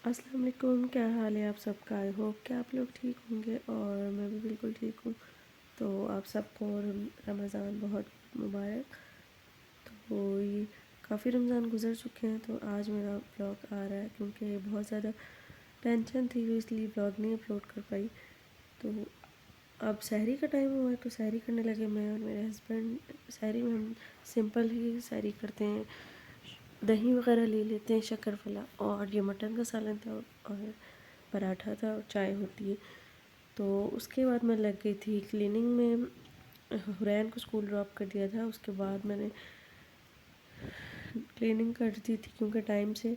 अस्सलाम वालेकुम, क्या हाल है आप सबका। आई होप कि आप लोग ठीक होंगे और मैं भी बिल्कुल ठीक हूँ। तो आप सबको रमज़ान बहुत मुबारक। तो ये काफ़ी रमज़ान गुज़र चुके हैं, तो आज मेरा ब्लॉग आ रहा है क्योंकि बहुत ज़्यादा टेंशन थी, तो इसलिए ब्लॉग नहीं अपलोड कर पाई। तो अब सहरी का टाइम हुआ है, तो सहरी करने लगे मैं और मेरे हस्बैंड। सहरी में हम सिंपल ही सहरी करते हैं, दही वगैरह ले लेते हैं, शक्करफला, और ये मटन का सालन था और पराठा था और चाय होती है। तो उसके बाद मैं लग गई थी क्लीनिंग में। हुरैन को स्कूल ड्रॉप कर दिया था, उसके बाद मैंने क्लीनिंग कर दी थी क्योंकि टाइम से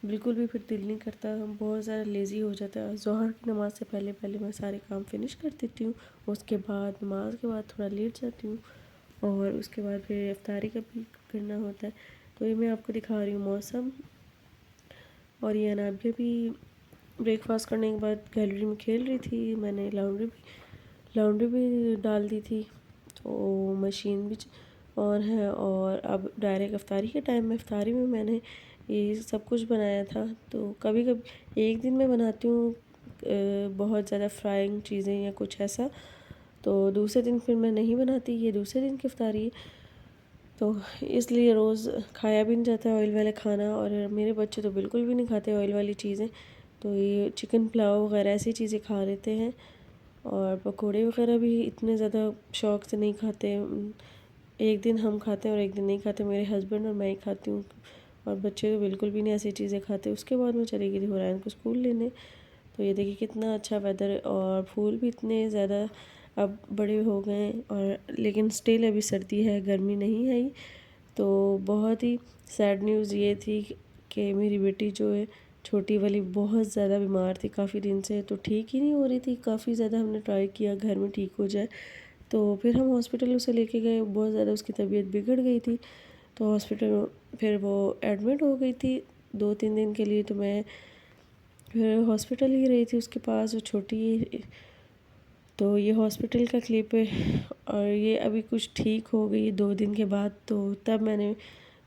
बिल्कुल भी फिर दिल नहीं करता, हम बहुत ज़्यादा लेज़ी हो जाता है। ज़ोहर की नमाज़ से पहले पहले मैं सारे काम फिनिश कर देती हूँ, उसके बाद नमाज के बाद थोड़ा लेट जाती हूँ और उसके बाद फिर इफ्तारी का भी करना होता है। तो ये मैं आपको दिखा रही हूँ मौसम। और ये अनाबिया भी ब्रेकफास्ट करने के बाद गैलरी में खेल रही थी। मैंने लाउंड्री भी डाल दी थी, तो मशीन भी ऑन है। और अब डायरेक्ट इफ्तारी के टाइम में, इफ्तारी में मैंने ये सब कुछ बनाया था। तो कभी कभी एक दिन मैं बनाती हूँ बहुत ज़्यादा फ्राइंग चीज़ें या कुछ ऐसा, तो दूसरे दिन फिर मैं नहीं बनाती। ये दूसरे दिन की इफ्तारी है, तो इसलिए रोज़ खाया भी नहीं जाता ऑयल वाला खाना, और मेरे बच्चे तो बिल्कुल भी नहीं खाते ऑयल वाली चीज़ें। तो ये चिकन पुलाव वगैरह ऐसी चीज़ें खा लेते हैं, और पकोड़े वगैरह भी इतने ज़्यादा शौक़ से नहीं खाते। एक दिन हम खाते हैं और एक दिन नहीं खाते, मेरे हस्बैंड और मैं ही खाती हूँ, और बच्चे तो बिल्कुल भी नहीं ऐसी चीज़ें खाते। उसके बाद मैं चली गई थी हुरैन को स्कूल लेने। तो ये देखिए कितना अच्छा वेदर, और फूल भी इतने ज़्यादा अब बड़े हो गए, और लेकिन स्टिल अभी सर्दी है, गर्मी नहीं आई। तो बहुत ही सैड न्यूज़ ये थी कि मेरी बेटी जो है छोटी वाली बहुत ज़्यादा बीमार थी काफ़ी दिन से, तो ठीक ही नहीं हो रही थी। काफ़ी ज़्यादा हमने ट्राई किया घर में ठीक हो जाए, तो फिर हम हॉस्पिटल उसे लेके गए। बहुत ज़्यादा उसकी तबीयत बिगड़ गई थी, तो हॉस्पिटल फिर वो एडमिट हो गई थी 2-3 दिन के लिए। तो मैं फिर हॉस्पिटल ही रही थी उसके पास, वो छोटी। तो ये हॉस्पिटल का क्लिप है, और ये अभी कुछ ठीक हो गई 2 दिन के बाद। तो तब मैंने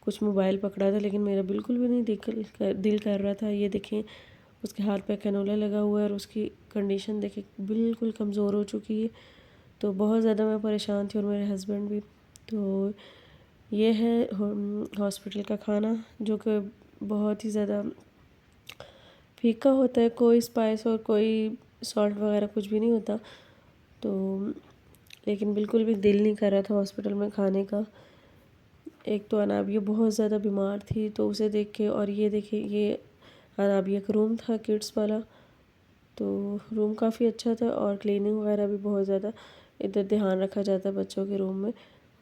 कुछ मोबाइल पकड़ा था, लेकिन मेरा बिल्कुल भी नहीं दिल कर रहा था। ये देखें उसके हाथ पे कैनोला लगा हुआ है, और उसकी कंडीशन देखें बिल्कुल कमज़ोर हो चुकी है। तो बहुत ज़्यादा मैं परेशान थी और मेरे हस्बैंड भी। तो ये है हॉस्पिटल का खाना, जो कि बहुत ही ज़्यादा फीका होता है, कोई स्पाइस और कोई सॉल्ट वगैरह कुछ भी नहीं होता। तो लेकिन बिल्कुल भी दिल नहीं कर रहा था हॉस्पिटल में खाने का। एक तो अनाबिया बहुत ज़्यादा बीमार थी, तो उसे देख के, और ये देखिए ये अनाबिया का रूम था किड्स वाला। तो रूम काफ़ी अच्छा था, और क्लीनिंग वगैरह भी बहुत ज़्यादा इधर ध्यान रखा जाता है बच्चों के रूम में,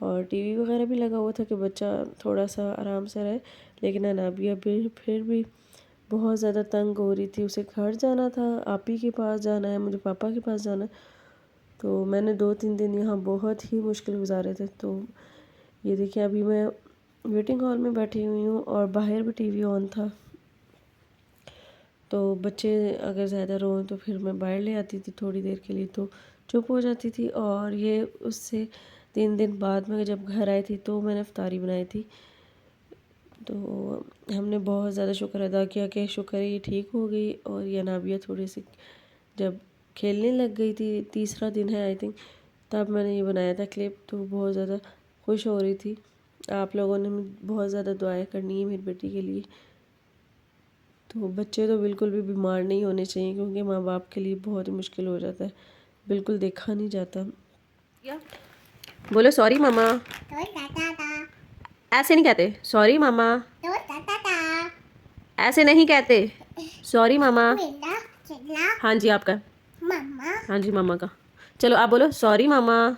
और टीवी वगैरह भी लगा हुआ था कि बच्चा थोड़ा सा आराम से रहे। लेकिन अनाबिया भी फिर भी बहुत ज़्यादा तंग हो रही थी। उसे घर जाना था, आप ही के पास जाना है, मुझे पापा के पास जाना है। तो मैंने 2-3 दिन यहाँ बहुत ही मुश्किल गुजारे थे। तो ये देखिए अभी मैं वेटिंग हॉल में बैठी हुई हूँ, और बाहर भी टीवी ऑन था। तो बच्चे अगर ज़्यादा रोएं तो फिर मैं बाहर ले आती थी थोड़ी देर के लिए, तो चुप हो जाती थी। और ये उससे 3 दिन बाद में जब घर आई थी तो मैंने इफ्तारी बनाई थी। तो हमने बहुत ज़्यादा शुक्र अदा किया कि शुक्र है ये ठीक हो गई। और ये अनाबिया थोड़ी सी जब खेलने लग गई थी, तीसरा दिन है आई थिंक, तब मैंने ये बनाया था क्लिप। तो बहुत ज़्यादा खुश हो रही थी। आप लोगों ने बहुत ज़्यादा दुआएं करनी है मेरी बेटी के लिए। तो बच्चे तो बिल्कुल भी बीमार नहीं होने चाहिए, क्योंकि माँ बाप के लिए बहुत ही मुश्किल हो जाता है, बिल्कुल देखा नहीं जाता। क्या बोलो? सॉरी मामा। ऐसे नहीं कहते सॉरी मामा, ऐसे नहीं कहते सॉरी मामा। हाँ जी आपका, हाँ जी मामा का। चलो आप बोलो सॉरी मामा।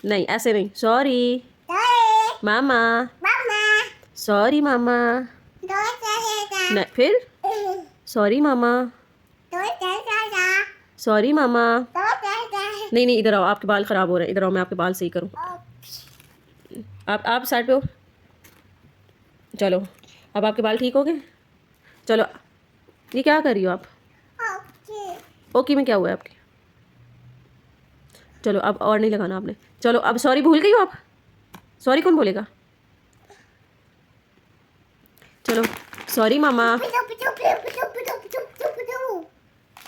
नहीं ऐसे नहीं, सॉरी मामा, सॉरी मामा। नहीं फिर सॉरी मामा, सॉरी मामा। नहीं नहीं, इधर आओ, आपके बाल ख़राब हो रहे हैं, इधर आओ मैं आपके बाल सही करूँ। आप साइड पे हो, चलो अब आपके बाल ठीक हो गए। चलो ये क्या कर रही हो आप? ओके में क्या हुआ है आपके? चलो अब और नहीं लगाना आपने। चलो अब सॉरी भूल गई हो आप? सॉरी कौन बोलेगा? चलो सॉरी मामा।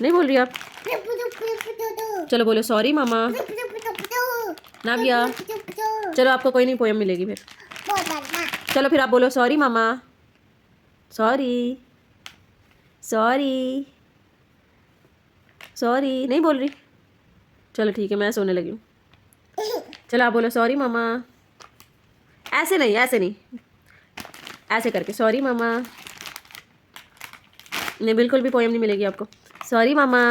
नहीं बोल रही आप? चलो बोलो सॉरी मामा। नाविया चलो आपको कोई नहीं पोयम मिलेगी फिर। चलो फिर आप बोलो सॉरी मामा। Sorry sorry sorry. नहीं बोल रही? चलो ठीक है, मैं सोने लगी हूँ। चलो आप बोलो सॉरी मामा। ऐसे नहीं, ऐसे नहीं, ऐसे करके सॉरी मामा। नहीं, बिल्कुल भी पोयम नहीं मिलेगी आपको। सॉरी मामा।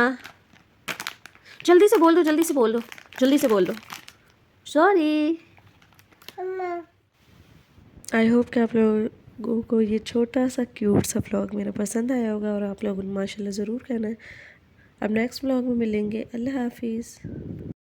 जल्दी से बोल दो, जल्दी से बोल दो, जल्दी से बोल दो सॉरी। आई होप कि आप लोगों को ये छोटा सा क्यूट सा व्लॉग मेरा पसंद आया होगा और आप लोगों ने माशाल्लाह ज़रूर कहना है। अब नेक्स्ट व्लॉग में मिलेंगे। अल्लाह हाफिज़।